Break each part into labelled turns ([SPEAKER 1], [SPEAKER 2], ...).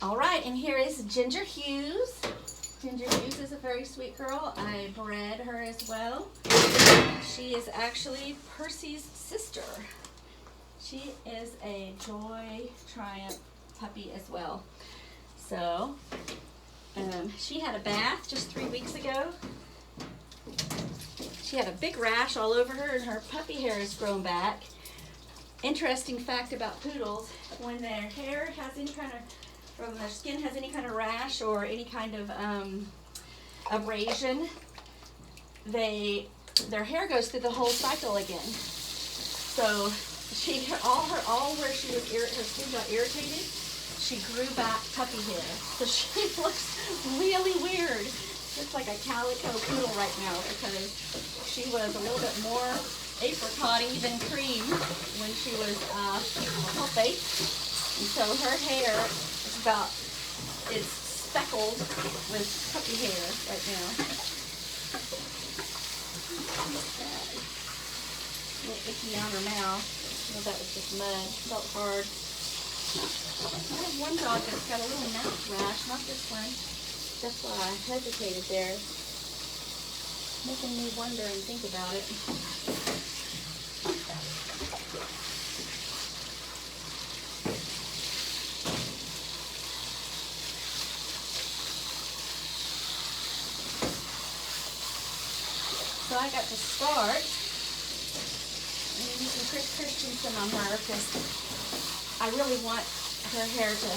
[SPEAKER 1] All right, and here is Ginger Hughes. Ginger Hughes is a very sweet girl. I bred her as well. She is actually Percy's sister. She is a Joy Triumph puppy as well. So, she had a bath just 3 weeks ago. She had a big rash all over her, and her puppy hair has grown back. Interesting fact about poodles, when their hair has any kind of, from their skin has any kind of rash or any kind of abrasion, their hair goes through the whole cycle again. So all where she was her skin got irritated, she grew back puppy hair. So she looks really weird. Looks like a calico poodle right now because she was a little bit more apricot-y than cream when she was healthy. And so her hair is speckled with puppy hair right now. A little icky on her mouth. Well, that was just mud. Felt hard. I have one dog that's got a little mouth rash, not this one. That's why I hesitated there. Making me wonder and think about it. So I got to start using Chris Christensen on her because I really want her hair to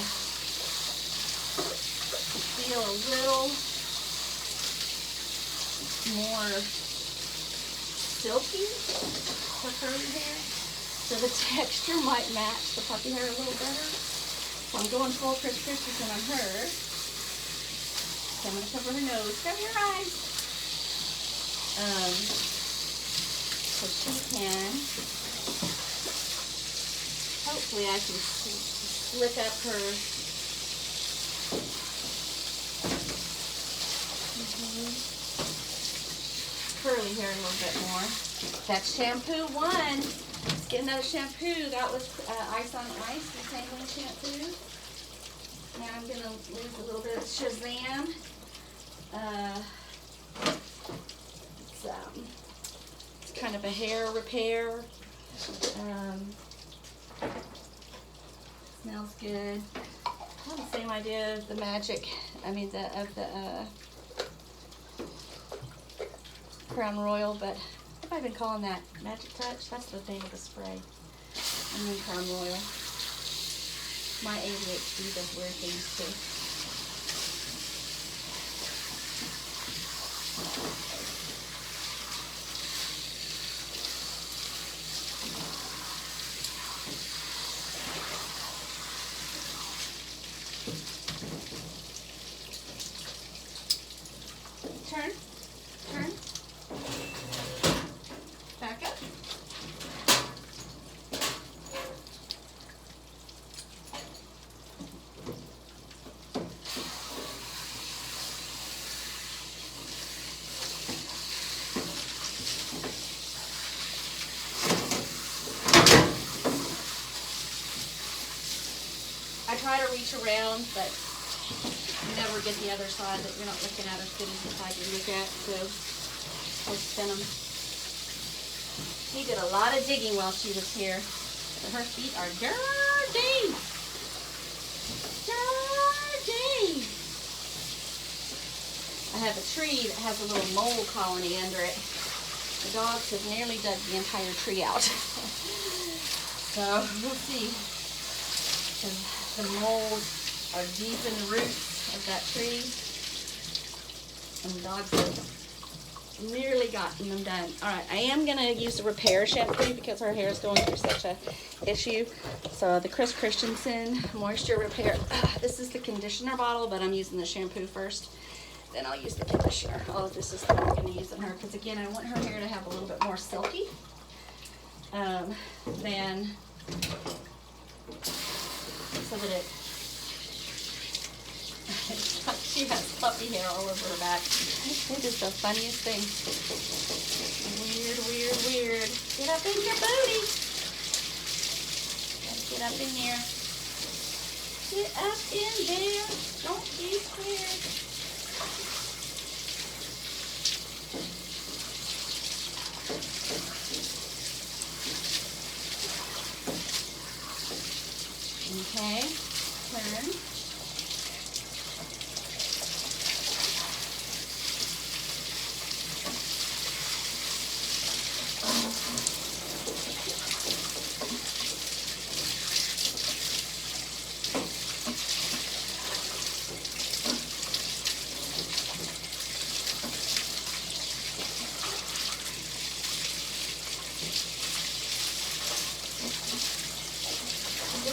[SPEAKER 1] feel a little more silky for curly hair. So the texture might match the puppy hair a little better. So I'm going full Chris Christensen on her. So I'm going to cover her nose. Cover your eyes. So she can, hopefully I can slick up her curly hair a little bit more. That's shampoo one. Let's get another shampoo. That was Ice on Ice, the Tangling shampoo. Now I'm going to lose a little bit of Shazam. It's kind of a hair repair. Smells good. I have the same idea of the magic, Crown Royal, but what have I been calling that? Magic Touch? That's the name of the spray. I mean Crown Royal. My ADHD does weird things too. Turn. Back up. I try to reach around, but you never get the other side that you're not looking at as good as the side you look at, so I'll spin them. She did a lot of digging while she was here. So her feet are dirty. Dirty. I have a tree that has a little mole colony under it. The dogs have nearly dug the entire tree out. So we'll see. The moles are deep in the roots of that tree, and the dogs have nearly gotten them done. All right, I am going to use the repair shampoo because her hair is going through such a issue. So the Chris Christensen Moisture Repair. This is the conditioner bottle, but I'm using the shampoo first. Then I'll use the conditioner. All of this is what I'm going to use on her because, again, I want her hair to have a little bit more silky than... so that she has puppy hair all over her back. It is the funniest thing. Weird, weird, weird. Get up in your booty. Gotta get up in there. it up in there. Don't be scared. Okay, turn.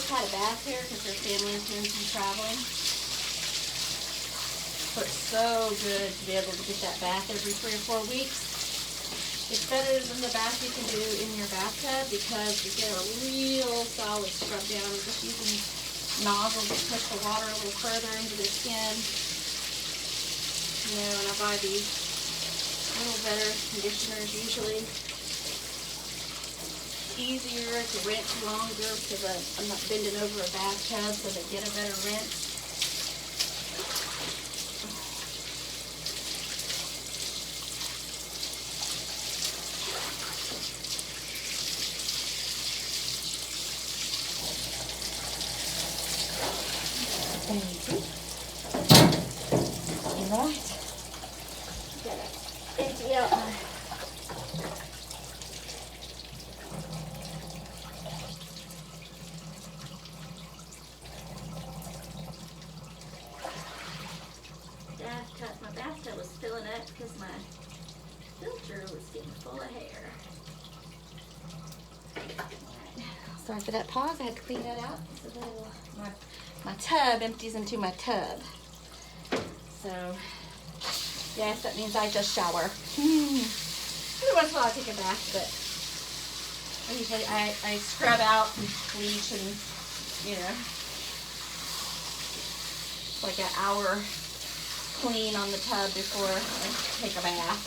[SPEAKER 1] Had a bath here because her family is doing some traveling. So it's so good to be able to get that bath every 3 or 4 weeks. It's better than the bath you can do in your bathtub because you get a real solid scrub down. I'm just using nozzles to push the water a little further into the skin. You know, and I buy these little better conditioners usually. Easier to rinse longer because I'm not bending over a bathtub so they get a better rinse. All right. Gotta empty out my bathtub was filling up because my filter was getting full of hair. Right. Sorry for that pause. I had to clean that out so that my tub empties into my tub. So, yes, that means I just shower. Every once in a while I take a bath, but usually I scrub out and bleach and, you know, like an hour clean on the tub before I take a bath.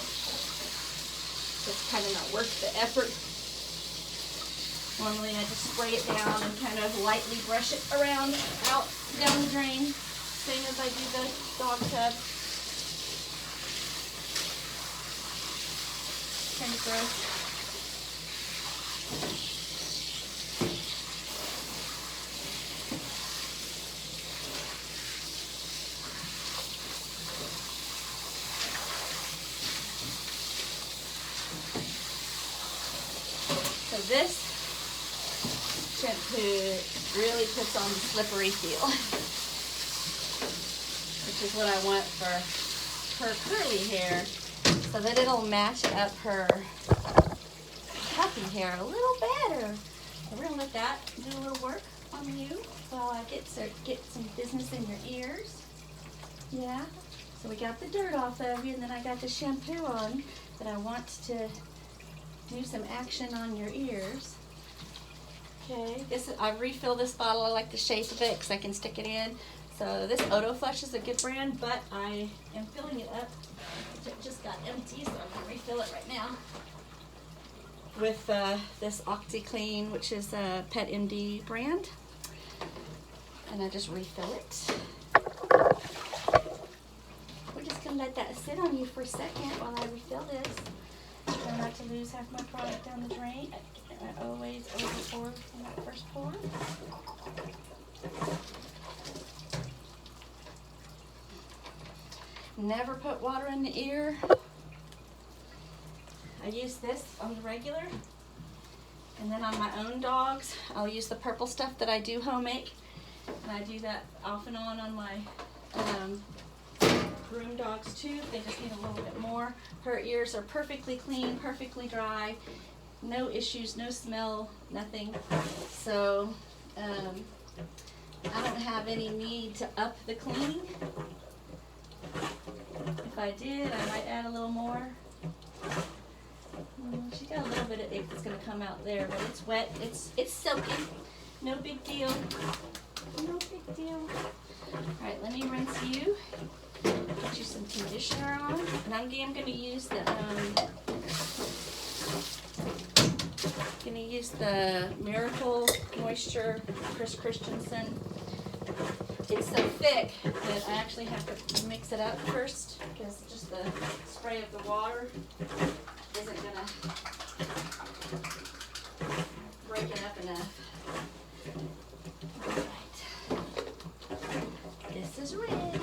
[SPEAKER 1] So it's kind of not worth the effort. Normally I just spray it down and kind of lightly brush it around out down the drain, same as I do the dog tub. Kind of gross. So this shampoo really puts on the slippery feel, which is what I want for her curly hair, so that it'll match up her puffy hair a little better. So we're gonna let that do a little work on you while I get some business in your ears. Yeah. So we got the dirt off of you, and then I got the shampoo on, but I want to do some action on your ears. Okay, I refill this bottle. I like the shape of it because I can stick it in. So this Auto Flush is a good brand, but I am filling it up. It just got empty, so I'm gonna refill it right now with this OxyClean, which is a Pet MD brand, and I just refill it. We're just gonna let that sit on you for a second while I refill this. Try not to lose half my product down the drain. I always over pour from that first pour. Never put water in the ear. I use this on the regular, and then on my own dogs, I'll use the purple stuff that I do homemade, and I do that off and on my groom dogs too. They just need a little bit more. Her ears are perfectly clean, perfectly dry, no issues, no smell, nothing. So I don't have any need to up the cleaning. If I did, I might add a little more. She's got a little bit of ink that's going to come out there, but it's wet. It's soaking. No big deal. No big deal. All right, let me rinse you. Put you some conditioner on, and I'm going to use the Miracle Moisture Chris Christensen it's so thick that I actually have to mix it up first because just the spray of the water isn't gonna break it up enough. Alright. This is ready.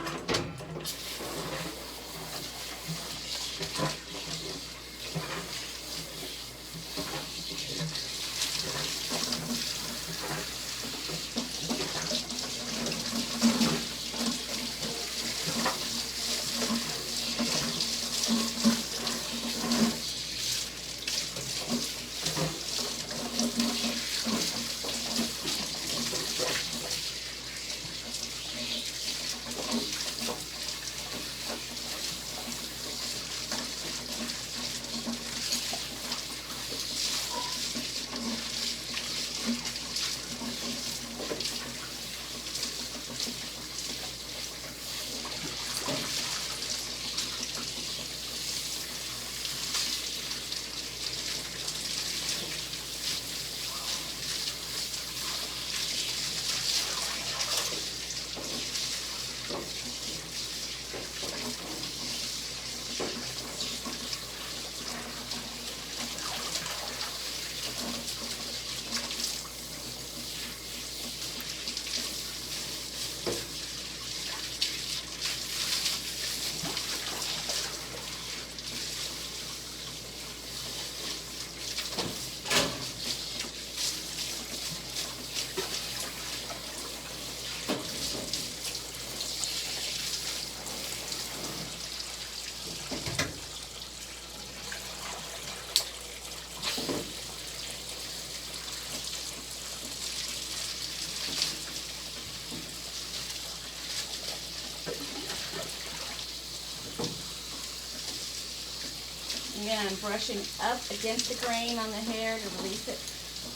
[SPEAKER 1] Again, I'm brushing up against the grain on the hair to release it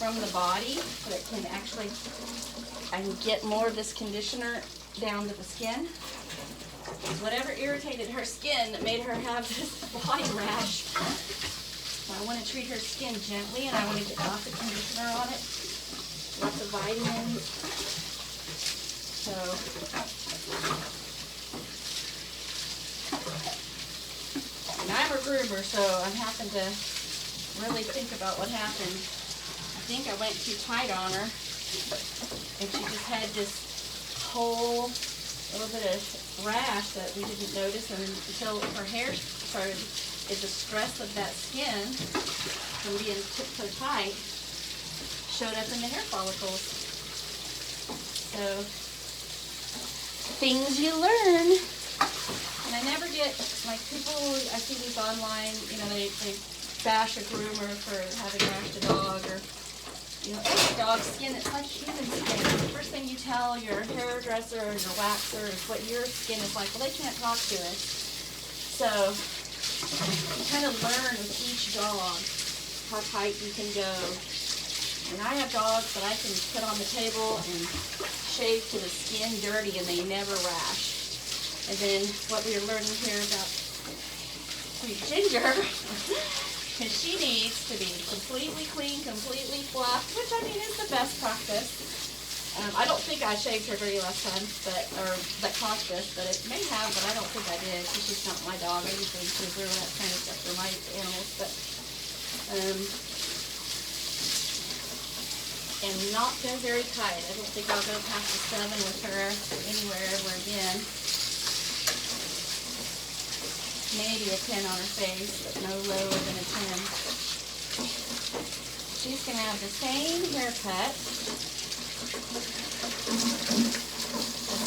[SPEAKER 1] from the body so it can actually, I can get more of this conditioner down to the skin. Whatever irritated her skin that made her have this body rash, I want to treat her skin gently and I want to get lots of conditioner on it, lots of vitamins. So, and I'm a groomer, so I'm having to really think about what happened. I think I went too tight on her, and she just had this whole little bit of rash that we didn't notice until her hair started. The stress of that skin from being so tight showed up in the hair follicles. So, things you learn. And I never get, like, people, I see these online, you know, they bash a groomer for having rashed a dog, or, you know, every dog's skin, it's like human skin. The first thing you tell your hairdresser or your waxer is what your skin is like. Well, they can't talk to us. So, you kind of learn with each dog how tight you can go. And I have dogs that I can put on the table and shave to the skin dirty and they never rash. And then what we are learning here about sweet Ginger is she needs to be completely clean, completely fluffed, which I mean is the best practice. I don't think I shaved her dirty last time, or that caused this, but it may have, but I don't think I did because she's not my dog. I usually reserve that kind of stuff for my animals, but and not go very tight. I don't think I'll go past the 7 with her anywhere ever again. Maybe a 10 on her face, but no lower than a 10. She's going to have the same haircut as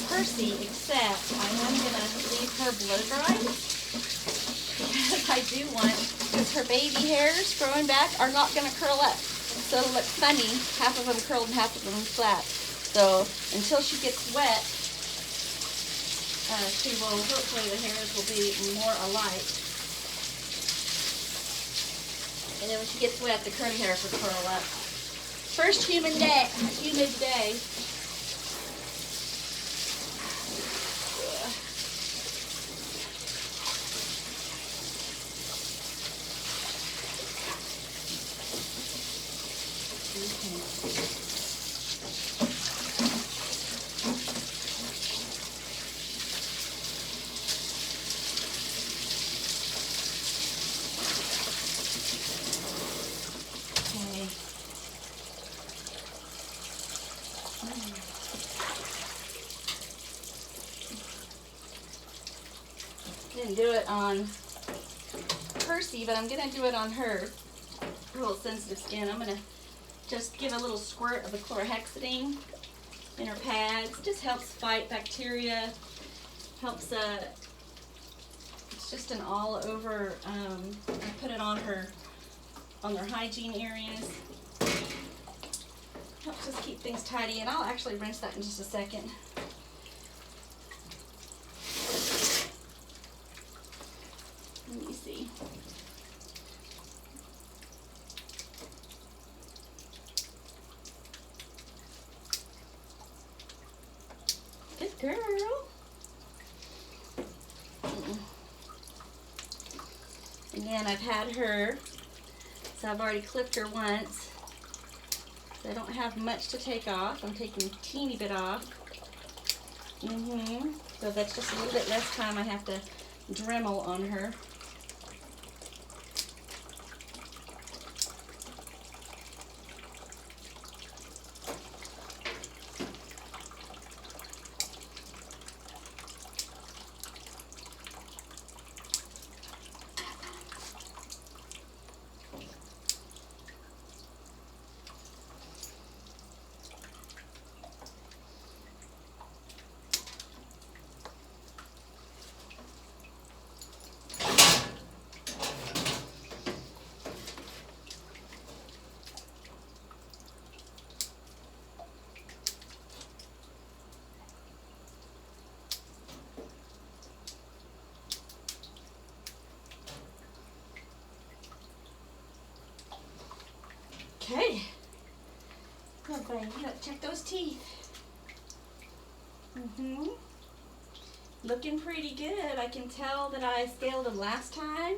[SPEAKER 1] Percy, except I am going to leave her blow dried because I do want, because her baby hairs growing back are not going to curl up. So it'll look funny, half of them curled and half of them flat. So until she gets wet, she will, hopefully the hairs will be more alike. And then when she gets wet, the curly hairs will curl up. First humid day. didn't do it on Percy, but I'm going to do it on her. Real sensitive skin. I'm going to just give a little squirt of the chlorhexidine in her pads. Just helps fight bacteria. Helps, it's just an all over, I put it on their hygiene areas. Helps us keep things tidy, and I'll actually rinse that in just a second. Let me see. Good girl. Again, I've had her, so I've already clipped her once. So I don't have much to take off. I'm taking a teeny bit off. So that's just a little bit less time I have to Dremel on her. Okay. Good boy. You gotta check those teeth. Looking pretty good. I can tell that I scaled them last time,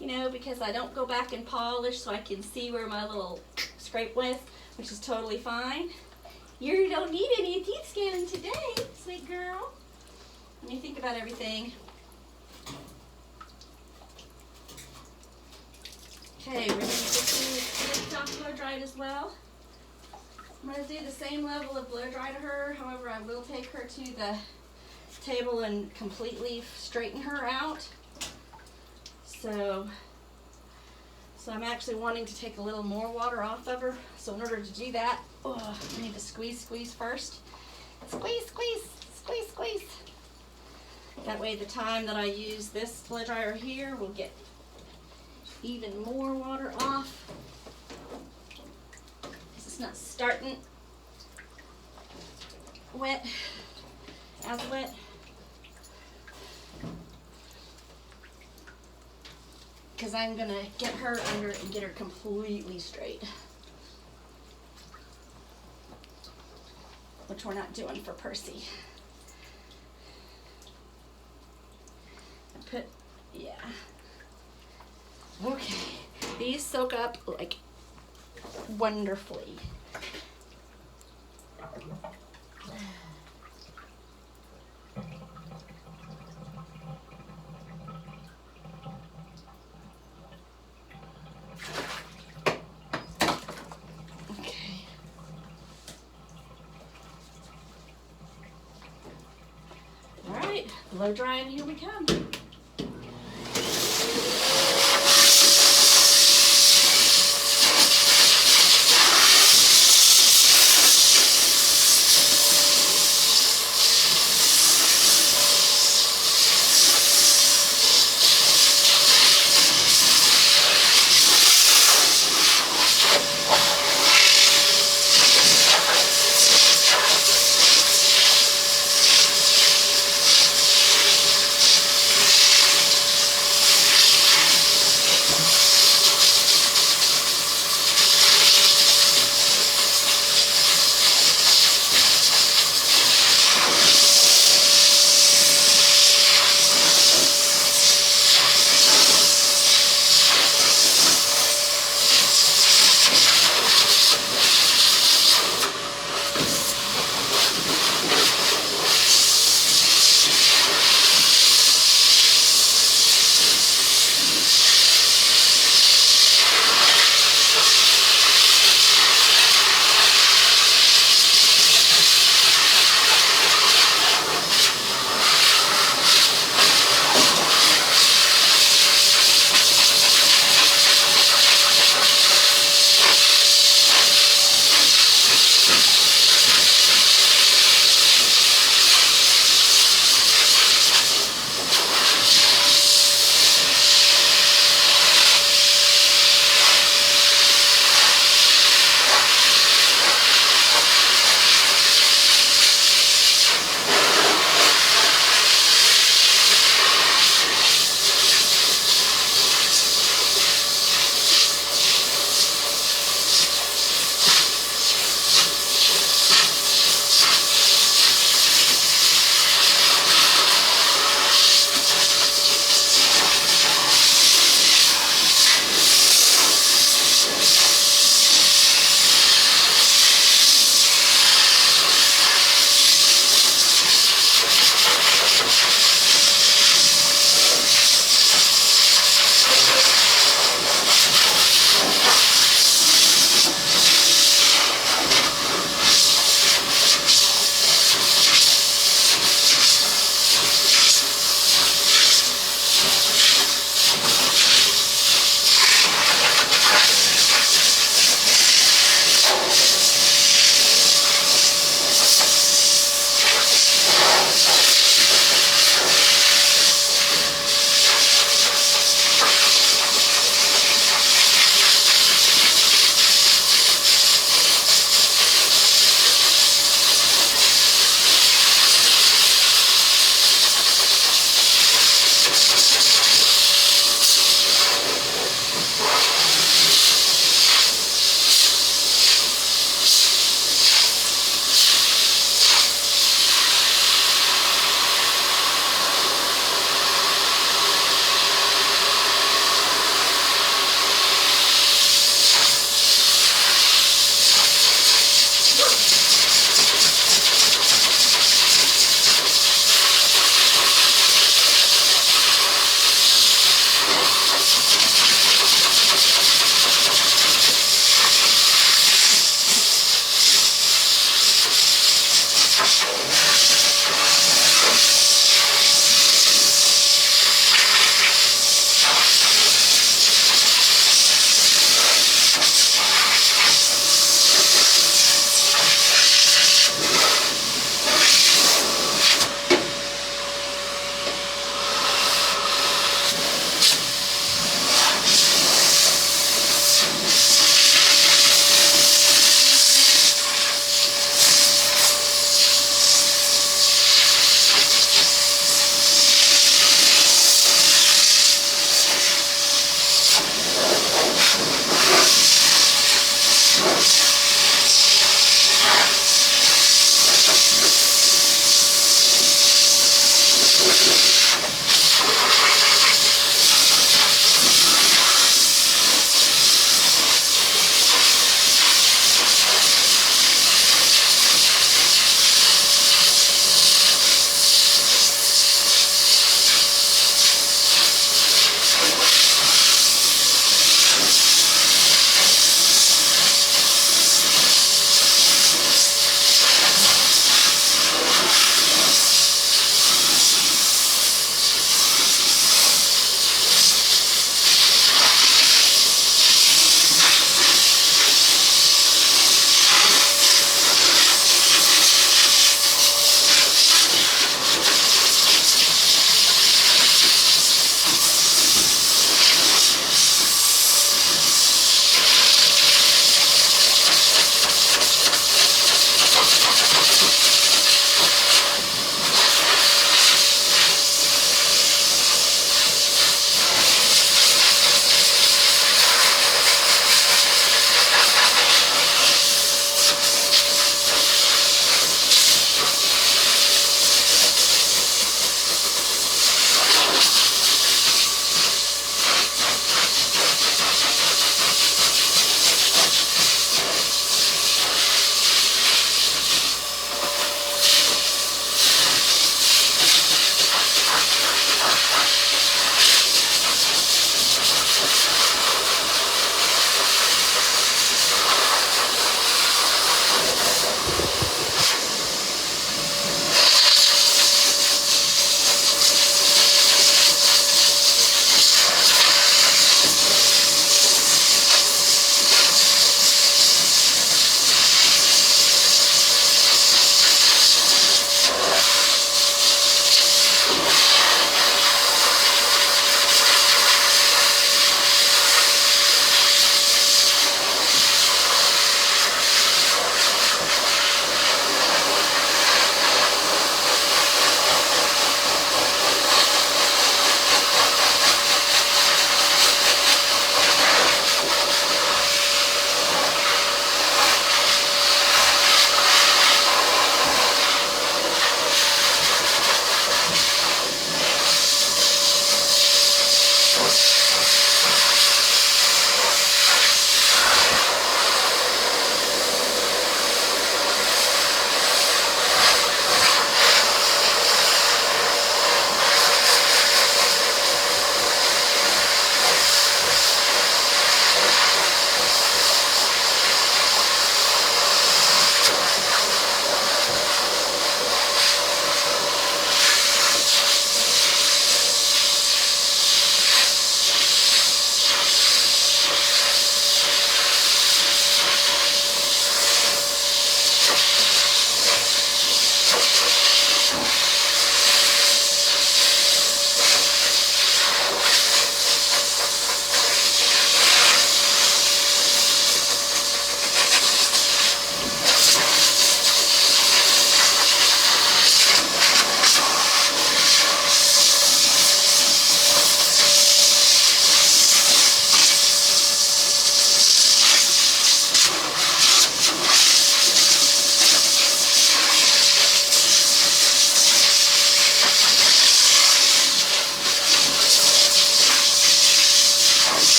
[SPEAKER 1] you know, because I don't go back and polish, so I can see where my little scrape went, which is totally fine. You don't need any teeth scaling today, sweet girl. When you think about everything. Okay, we're going to get this off blow dried as well. I'm going to do the same level of blow dry to her. However, I will take her to the table and completely straighten her out. So I'm actually wanting to take a little more water off of her. So in order to do that, I need to squeeze first. Squeeze, squeeze, squeeze, squeeze. That way the time that I use this blow dryer here will get even more water off. It's not starting wet, as wet. Because I'm going to get her under and get her completely straight. Which we're not doing for Percy. Yeah. Okay, these soak up like wonderfully. Okay. All right, blow dry and here we come.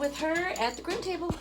[SPEAKER 1] with her at the groom table.